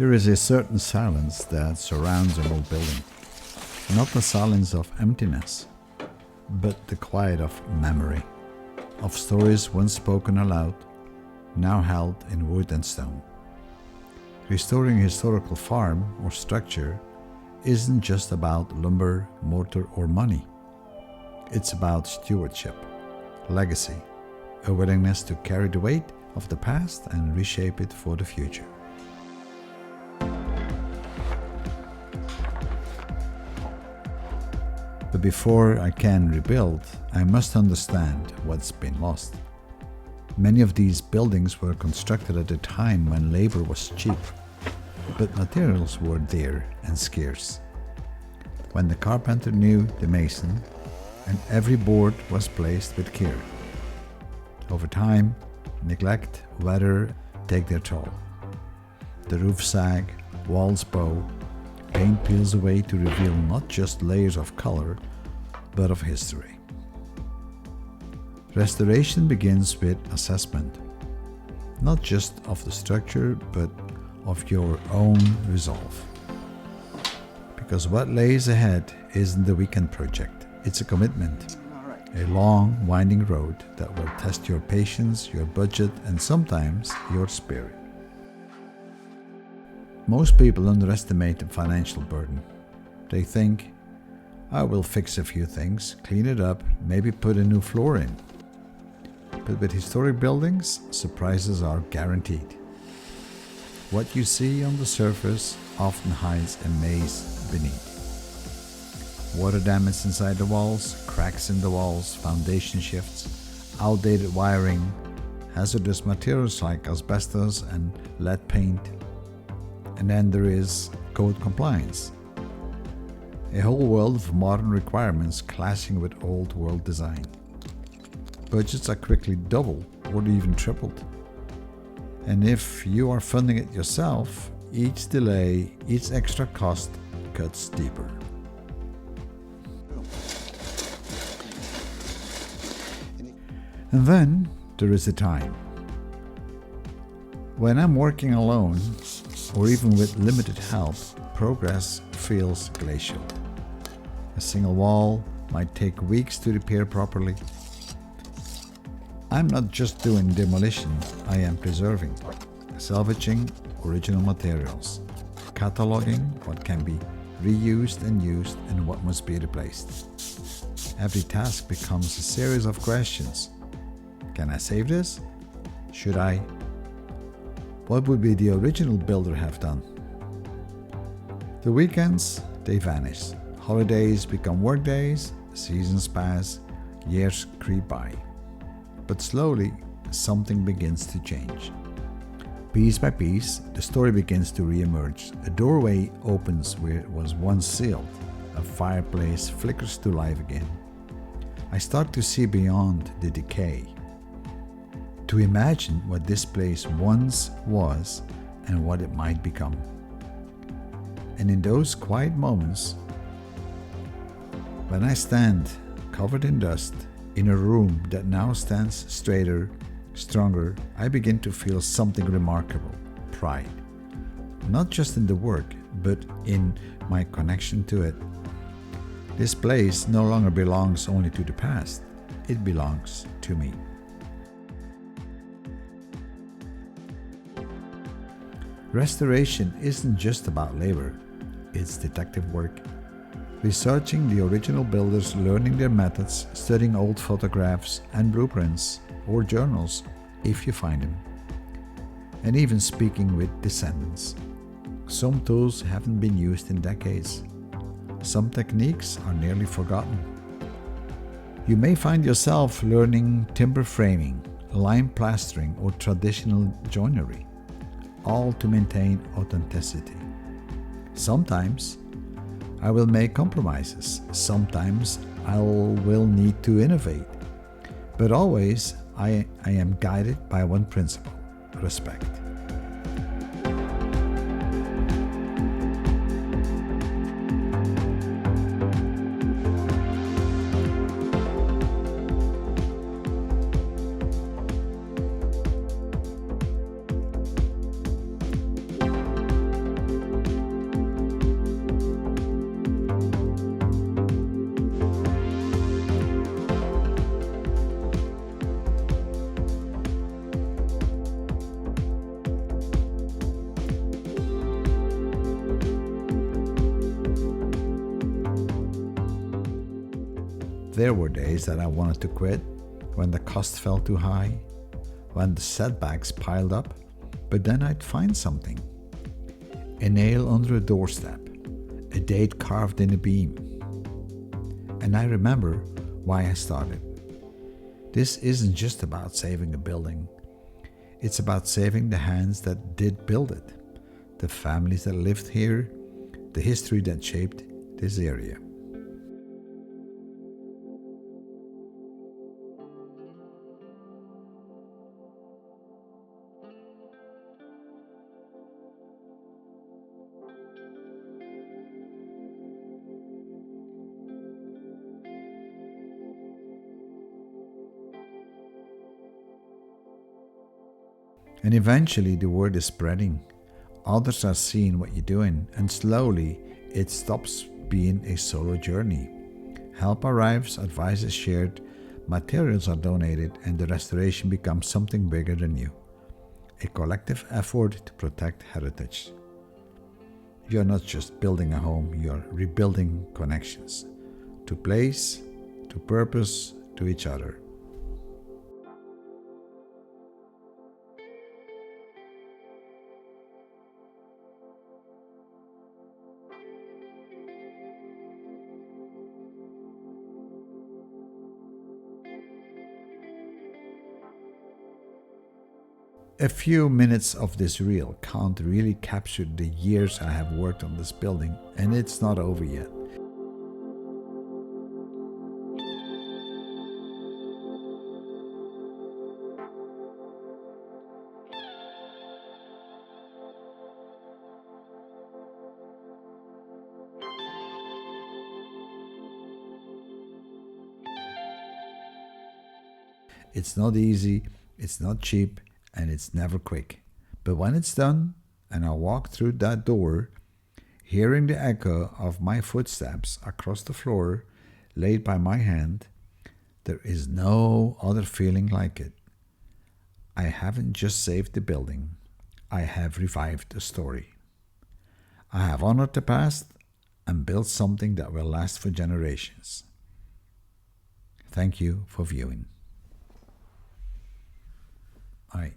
There is a certain silence that surrounds an old building. Not the silence of emptiness, but the quiet of memory, of stories once spoken aloud, now held in wood and stone. Restoring a historical farm or structure isn't just about lumber, mortar, or money. It's about stewardship, legacy, a willingness to carry the weight of the past and reshape it for the future. But before I can rebuild, I must understand what's been lost. Many of these buildings were constructed at a time when labor was cheap, but materials were dear and scarce. When the carpenter knew the mason, and every board was placed with care. Over time, neglect, weather take their toll. The roof sag, walls bow, paint peels away to reveal not just layers of color, but of history. Restoration begins with assessment, not just of the structure, but of your own resolve. Because what lays ahead isn't the weekend project, it's a commitment. A long, winding road that will test your patience, your budget, and sometimes your spirit. Most people underestimate the financial burden. They think, I will fix a few things, clean it up, maybe put a new floor in. But with historic buildings, surprises are guaranteed. What you see on the surface often hides a maze beneath. Water damage inside the walls, cracks in the walls, foundation shifts, outdated wiring, hazardous materials like asbestos and lead paint. And then there is code compliance. A whole world of modern requirements clashing with old world design. Budgets are quickly doubled or even tripled. And if you are funding it yourself, each delay, each extra cost cuts deeper. And then there is the time. When I'm working alone, or even with limited help, progress feels glacial. A single wall might take weeks to repair properly. I'm not just doing demolition, I am preserving, salvaging original materials, cataloging what can be reused and used and what must be replaced. Every task becomes a series of questions. Can I save this? Should I? What would be the original builder have done? The weekends, they vanish. Holidays become work days, seasons pass, years creep by. But slowly, something begins to change. Piece by piece, the story begins to re-emerge. A doorway opens where it was once sealed. A fireplace flickers to life again. I start to see beyond the decay. To imagine what this place once was and what it might become. And in those quiet moments, when I stand covered in dust in a room that now stands straighter, stronger, I begin to feel something remarkable, pride. Not just in the work, but in my connection to it. This place no longer belongs only to the past, it belongs to me. Restoration isn't just about labor, it's detective work. Researching the original builders, learning their methods, studying old photographs and blueprints or journals, if you find them. And even speaking with descendants. Some tools haven't been used in decades. Some techniques are nearly forgotten. You may find yourself learning timber framing, lime plastering, or traditional joinery, all to maintain authenticity. Sometimes I will make compromises. Sometimes I will need to innovate. But always I am guided by one principle: respect. There were days that I wanted to quit, when the cost felt too high, when the setbacks piled up, but then I'd find something. A nail under a doorstep, a date carved in a beam. And I remember why I started. This isn't just about saving a building. It's about saving the hands that did build it, the families that lived here, the history that shaped this area. And eventually the word is spreading. Others are seeing what you're doing, and slowly it stops being a solo journey. Help arrives, advice is shared, materials are donated, and the restoration becomes something bigger than you. A collective effort to protect heritage. You're not just building a home, you're rebuilding connections. To place, to purpose, to each other. A few minutes of this reel can't really capture the years I have worked on this building, and it's not over yet. It's not easy, it's not cheap, and it's never quick. But when it's done, and I walk through that door, hearing the echo of my footsteps across the floor laid by my hand, there is no other feeling like it. I haven't just saved the building, I have revived a story. I have honored the past and built something that will last for generations. Thank you for viewing. All right.